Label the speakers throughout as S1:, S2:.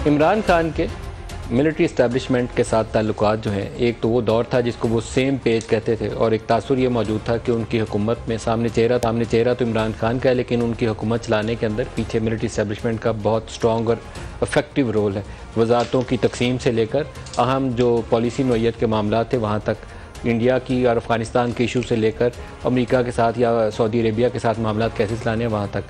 S1: इमरान खान के military establishment के साथ ताल्लुकात जो हैं, एक तो वो दौर था जिसको वो सेम पेज कहते थे, और एक तासुर ये मौजूद था कि उनकी हुकूमत में सामने चेहरा तो इमरान खान का है, लेकिन उनकी हुकूमत चलाने के अंदर पीछे मिलिट्री इस्टेब्लिशमेंट का बहुत स्ट्रॉन्ग और इफेक्टिव रोल है। वजारतों की तकसीम से लेकर अहम जो पॉलिसी नोयत के मामला थे वहाँ तक, इंडिया की और अफ़गानिस्तान के इशू से लेकर अमेरिका के साथ या सऊदी अरेबिया के साथ मामला कैसे चलाने हैं वहाँ तक।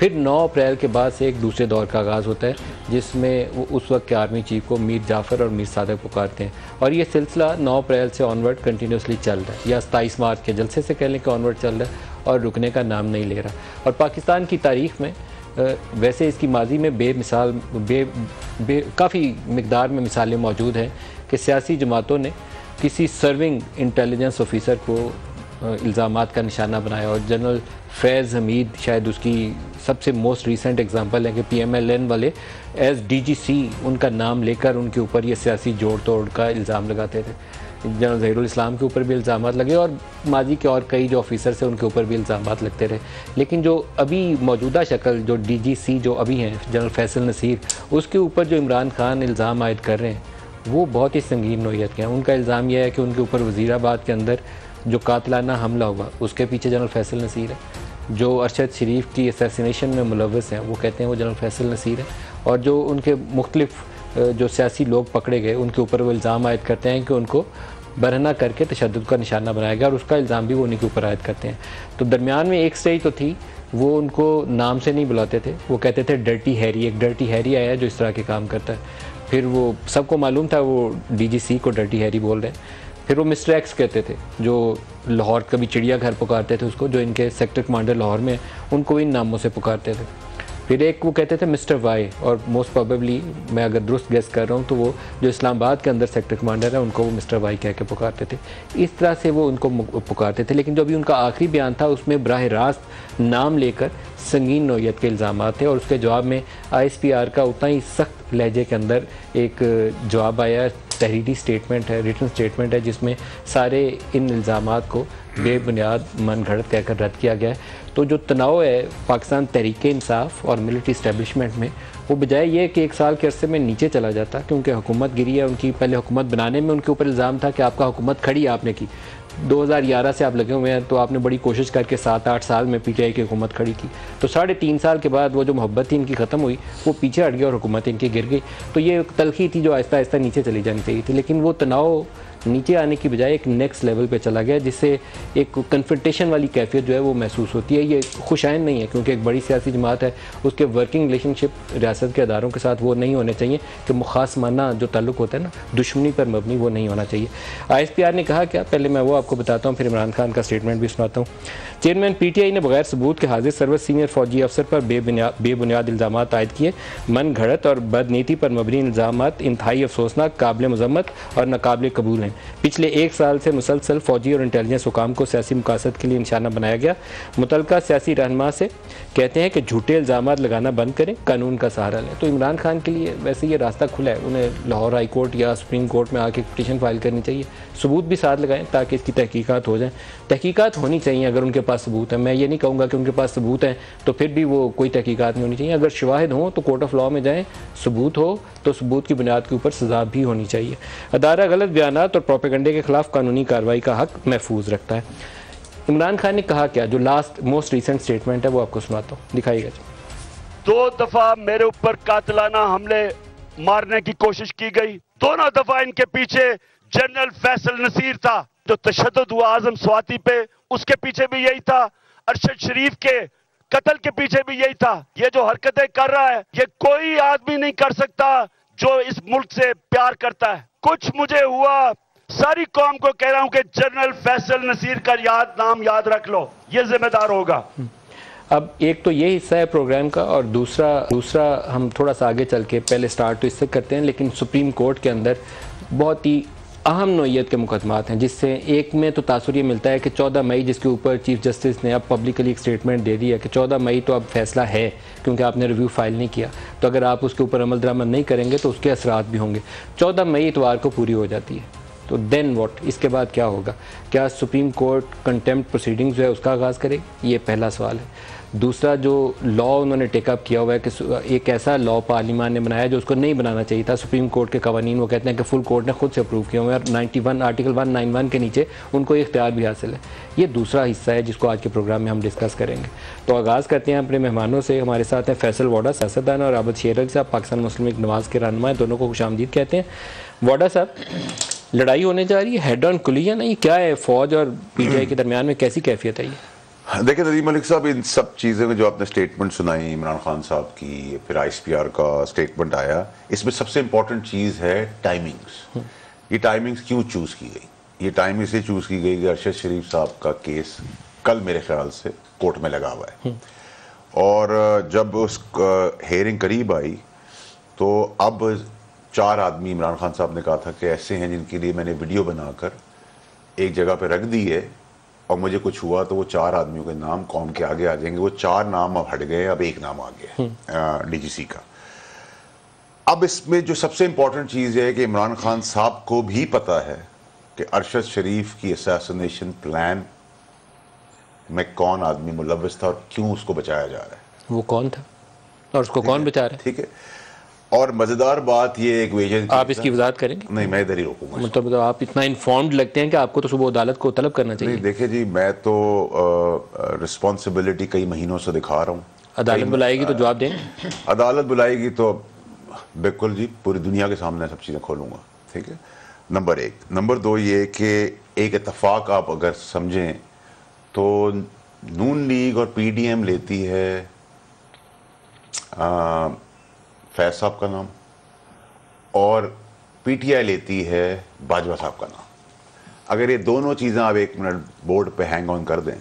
S1: फिर 9 अप्रैल के बाद से एक दूसरे दौर का आगाज़ होता है जिसमें वो उस वक्त के आर्मी चीफ को मीर जाफ़र और मीर सादक पुकारते हैं, और ये सिलसिला 9 अप्रैल से ऑनवर्ड कंटिन्यूसली चल रहा है, या 27 मार्च के जलसे से कह लें कि ऑनवर्ड चल रहा है और रुकने का नाम नहीं ले रहा। और पाकिस्तान की तारीख़ में वैसे इसकी माजी में बेमिसाल काफ़ी मिकदार में मिसालें मौजूद हैं कि सियासी जमातों ने किसी सर्विंग इंटेलिजेंस ऑफिसर को इल्ज़ामात का निशाना बनाया, और जनरल फैज़ हमीद शायद उसकी सबसे मोस्ट रीसेंट एग्जांपल है कि PMLN वाले एज DGC उनका नाम लेकर उनके ऊपर ये सियासी जोड़ तोड़ का इल्ज़ाम लगाते थे। जनरल ज़हीरुल इस्लाम के ऊपर भी इल्ज़ाम लगे और माजी के और कई जो ऑफिसर्स हैं उनके ऊपर भी इल्ज़ाम लगते रहे। लेकिन जो अभी मौजूदा शक्ल जो DGC जो अभी हैं जनरल फैसल नसीर, उसके ऊपर जो इमरान खान इल्ज़ाम आयद कर रहे हैं वो बहुत ही संगीन नोयत के हैं। उनका इल्ज़ाम यह है कि उनके ऊपर वज़ीराबाद के अंदर जो कातलाना हमला हुआ उसके पीछे जनरल फैसल नसीर है। जो अरशद शरीफ की असैसिनेशन में मुलव्वस हैं वो कहते हैं वो जनरल फैसल नसीर है, और जो उनके मुख्तलिफ जो सियासी लोग पकड़े गए उनके ऊपर वो इल्ज़ाम आयद करते हैं कि उनको बरहना करके तशद्दुद का निशाना बनाया गया, और उसका इल्ज़ाम भी वो उन्हीं के ऊपर आयद करते हैं। तो दरमियान में एक स्टेज तो थी वो उनको नाम से नहीं बुलाते थे, वो कहते थे डर्टी हैरी। एक डर्टी हैरी आया जो इस तरह के काम करता है, फिर वो सबको मालूम था वो DGC को डर्टी हैरी बोल रहे हैं। फिर वो मिस्टर एक्स कहते थे, जो लाहौर कभी चिड़ियाघर पुकारते थे उसको, जो इनके सेक्टर कमांडर लाहौर में उनको इन नामों से पुकारते थे। फिर एक वो कहते थे मिस्टर वाई, और मोस्ट प्रोबेबली मैं अगर दुरुस्त गेस कर रहा हूँ तो वो जो इस्लामाबाद के अंदर सेक्टर कमांडर है उनको वो मिस्टर वाई कह के पुकारते थे। इस तरह से वो उनको पुकारते थे। लेकिन जो अभी उनका आखिरी बयान था उसमें बराह रास्त नाम लेकर संगीन नौयत के इल्ज़ाम थे, और उसके जवाब में ISPR का उतना ही सख्त लहजे के अंदर एक जवाब आया, तहरीरी स्टेटमेंट है, रिटन स्टेटमेंट है, जिसमें सारे इन इल्ज़ामात को बेबुनियाद मन घड़त कहकर रद्द किया गया है। तो जो तनाव है पाकिस्तान तहरीक इंसाफ और मिलिट्री इस्टेब्लिशमेंट में, वो बजाय ये कि 1 साल के अरसे में नीचे चला जाता, क्योंकि हुकूमत गिरी है उनकी। पहले हुकूमत बनाने में उनके ऊपर इल्ज़ाम था कि आपका हुकूमत खड़ी आपने की, 2011 से आप लगे हुए हैं, तो आपने बड़ी कोशिश करके 7-8 साल में PTI की हुकूमत खड़ी की। तो 3.5 साल के बाद वो जो मोहब्बत थी इनकी ख़त्म हुई, वो पीछे हट गई और हुकूमत इनकी गिर गई। तो ये तलखी थी जो आहिस्ता आहिस्ता नीचे चली जानी चाहिए थी, लेकिन वो तनाव नीचे आने की बजाय एक नेक्स्ट लेवल पे चला गया, जिससे एक कन्फ्रंटेशन वाली कैफियत जो है वो महसूस होती है। ये खुशाइन नहीं है, क्योंकि एक बड़ी सियासी जमात है, उसके वर्किंग रिलेशनशिप रियासत के अदारों के साथ वो नहीं होने चाहिए कि मुखासमाना जो ताल्लुक होता है ना, दुश्मनी पर मबनी, वो नहीं होना चाहिए। ISPR ने कहा क्या, पहले मैं वो आपको बताता हूँ, फिर इमरान खान का स्टेटमेंट भी सुनाता हूँ। चेयरमैन PTI ने बगैर सबूत के हाजिर सर्वत सीनियर फौजी अफसर पर बेबुनियाद इल्ज़ाम आयद किए। मन घड़त और बदनीति पर मबनी इल्ज़ाम इंतहाई अफसोसनाक, काबिल मजम्मत और नाकाबिल कबूल हैं। पिछले 1 साल से मुसलसल फौजी और इंटेलिजेंस हुकाम को सियासी मकासद के लिए निशाना बनाया गया। मुतलका सियासी रहनुमा से कहते हैं कि झूठे इल्ज़ाम लगाना बंद करें, कानून का सहारा लें। तो इमरान खान के लिए वैसे ये रास्ता खुला है, उन्हें लाहौर हाई कोर्ट या सुप्रीम कोर्ट में आके पिटीशन फाइल करनी चाहिए, सबूत भी साथ लगाएं ताकि इसकी तहकीकात हो जाए। तहकीकात होनी चाहिए अगर उनके पास सबूत है। मैं ये नहीं कहूँगा कि उनके पास सबूत हैं तो फिर भी वो कोई तहकीकात नहीं होनी चाहिए। अगर शवाहिद हों तो कोर्ट ऑफ लॉ में जाएँ, सबूत हो तो सबूत की बुनियाद के ऊपर सज़ा भी होनी चाहिए। अदारा गलत बयानात और प्रोपेगेंडे के खिलाफ कानूनी कार्रवाई का हक महफूज रखता है। इमरान खान ने कहा क्या, जो लास्ट मोस्ट रिसेंट स्टेटमेंट है वो आपको सुनाता हूँ, दिखाइएगा जी।
S2: 2 दफा मेरे ऊपर कातिलाना हमले मारने की कोशिश की गई, दोनों दफा इनके पीछे जनरल फैसल नसीर था। जो तशद्दुद हुआ आजम स्वाति पे, उसके पीछे भी यही था। अरशद शरीफ के कत्ल के पीछे भी यही था। ये जो हरकतें कर रहा है ये कोई आदमी नहीं कर सकता जो इस मुल्क से प्यार करता है। कुछ मुझे हुआ, सारी कौम को कह रहा हूं कि जनरल फैसल नसीर का नाम याद रख लो, ये जिम्मेदार होगा।
S1: अब एक तो ये हिस्सा है प्रोग्राम का, और दूसरा हम थोड़ा सा आगे चल के, पहले स्टार्ट तो इससे करते हैं, लेकिन सुप्रीम कोर्ट के अंदर बहुत ही अहम नोयत के मुकदमात हैं, जिससे एक में तो तासुर ये मिलता है कि 14 मई, जिसके ऊपर चीफ जस्टिस ने अब पब्लिकली एक स्टेटमेंट दे दी है कि 14 मई तो अब फैसला है, क्योंकि आपने रिव्यू फाइल नहीं किया, तो अगर आप उसके ऊपर अमल दरामद नहीं करेंगे तो उसके असरात भी होंगे। 14 मई इतवार को पूरी हो जाती है, तो देन व्हाट, इसके बाद क्या होगा? क्या सुप्रीम कोर्ट कंटेम्प्ट प्रोसीडिंग्स जो है उसका आगाज़ करे? ये पहला सवाल है। दूसरा जो लॉ उन्होंने टेकअप किया हुआ है कि एक ऐसा लॉ पार्लियामान ने बनाया जो उसको नहीं बनाना चाहिए था। सुप्रीम कोर्ट के कवानीन वो कहते हैं कि फुल कोर्ट ने खुद से अप्रूव किया हुआ है और 91 आर्टिकल 191 के नीचे उनको ये इख्तियार भी हासिल है। ये दूसरा हिस्सा है जिसको आज के प्रोग्राम में हम डिस्कस करेंगे। तो आगाज़ करते हैं अपने मेहमानों से। हमारे साथ हैं फैसल वाडा सियासतदान और आबद शेर अली साहब पाकिस्तान मुस्लिम लीग नवाज के रहनुमा हैं। दोनों को खुशामदीद कहते हैं। वाडा साहब, लड़ाई होने जा रही है हेड ऑन कुली या नहीं, क्या है फौज और पीटीआई के दरमियान में कैसी कैफियत है ये?
S3: देखिए नदीम मलिक साहब, इन सब चीज़ों में जो आपने स्टेटमेंट सुनाई इमरान खान साहब की, फिर ISPR का स्टेटमेंट आया, इसमें सबसे इंपॉर्टेंट चीज़ है टाइमिंग्स। ये टाइमिंग्स क्यों चूज़ की गई? ये टाइमिंग इसलिए चूज़ की गई कि अरशद शरीफ साहब का केस कल मेरे ख्याल से कोर्ट में लगा हुआ है और जब उस हेयरिंग करीब आई तो अब 4 आदमी इमरान खान साहब ने कहा था कि ऐसे हैं जिनके लिए मैंने वीडियो बनाकर एक जगह पे रख दी है और मुझे कुछ हुआ तो वो 4 आदमियों के नाम कौम के आगे आ जाएंगे। वो 4 नाम अब हट गए, अब एक नाम आ गया DGC का। अब इसमें जो सबसे इंपॉर्टेंट चीज़ है कि इमरान खान साहब को भी पता है कि अरशद शरीफ की असैसिनेशन प्लान में कौन आदमी मुलव्वस था और क्यों उसको बचाया जा रहा है।
S1: वो कौन था और उसको कौन बचा रहा है?
S3: ठीक है। और मजेदार बात ये एक वेजन,
S1: आप इसकी वजाहत करेंगे?
S3: नहीं, मैं इधर ही रोकूंगा।
S1: मतलब आप इतना इन्फॉर्म्ड लगते हैं कि आपको तो सुबह अदालत को तलब करना चाहिए।
S3: नहीं देखिए जी, मैं तो रिस्पॉन्सिबिलिटी कई महीनों से दिखा रहा हूँ।
S1: अदालत बुलाएगी तो जवाब देंगे?
S3: अदालत बुलाएगी तो बिल्कुल जी, पूरी दुनिया के सामने सब चीज़ें खोलूंगा। ठीक है, नंबर 1। नंबर 2 ये कि एक इत्तेफाक आप अगर समझें तो नून लीग और PDM लेती है फैज साहब का नाम और PTI लेती है बाजवा साहब का नाम। अगर ये दोनों चीज़ें आप 1 मिनट बोर्ड पे हैंग ऑन कर दें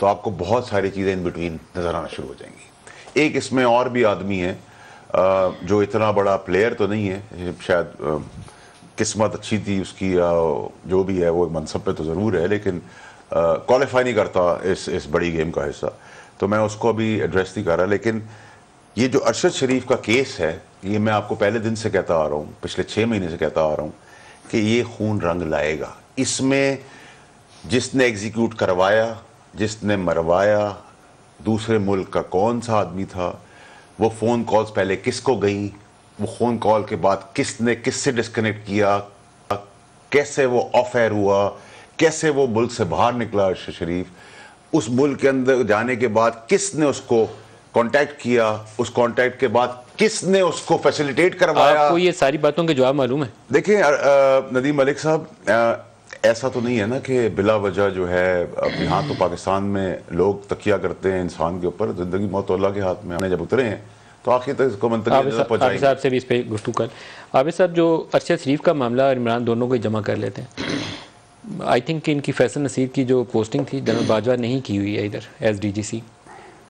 S3: तो आपको बहुत सारी चीज़ें इन बिटवीन नज़र आना शुरू हो जाएंगी। एक इसमें और भी आदमी है जो इतना बड़ा प्लेयर तो नहीं है, शायद किस्मत अच्छी थी उसकी, जो भी है वो मनसब पे तो ज़रूर है, लेकिन क्वालिफाई नहीं करता इस बड़ी गेम का हिस्सा, तो मैं उसको अभी एड्रेस नहीं कर रहा। लेकिन ये जो अरशद शरीफ का केस है, ये मैं आपको पहले दिन से कहता आ रहा हूँ, पिछले 6 महीने से कहता आ रहा हूँ कि ये खून रंग लाएगा। इसमें जिसने एग्जीक्यूट करवाया, जिसने मरवाया, दूसरे मुल्क का कौन सा आदमी था, वो फ़ोन कॉल्स पहले किसको गई, वो फ़ोन कॉल के बाद किसने किससे डिस्कनेक्ट किया, कैसे वो ऑफ एयर हुआ, कैसे वो मुल्क से बाहर निकला अरशद शरीफ, उस मुल्क के अंदर जाने के बाद किसने उसको कांटेक्ट किया, उस कांटेक्ट के बाद किसने उसको फैसिलिटेट करवाया।
S1: आपको ये सारी बातों के जवाब मालूम है?
S3: देखिए नदीम मलिक साहब, ऐसा तो नहीं है ना कि बिला वजह जो है यहाँ तो पाकिस्तान में लोग तकिया करते हैं इंसान के ऊपर, जिंदगी मौत अल्लाह के हाथ में। जब उतरे हैं तो आखिर तक इसको मंतरी
S1: आबिद साहब से भी इस पर गुफ्तगू कर। आबिद साहब, जो अरशद शरीफ का मामला और इमरान दोनों को जमा कर लेते हैं। आई थिंक इनकी फैसल नसीर की जो पोस्टिंग थी जनरल बाजवा नहीं की हुई है इधर एज DGC।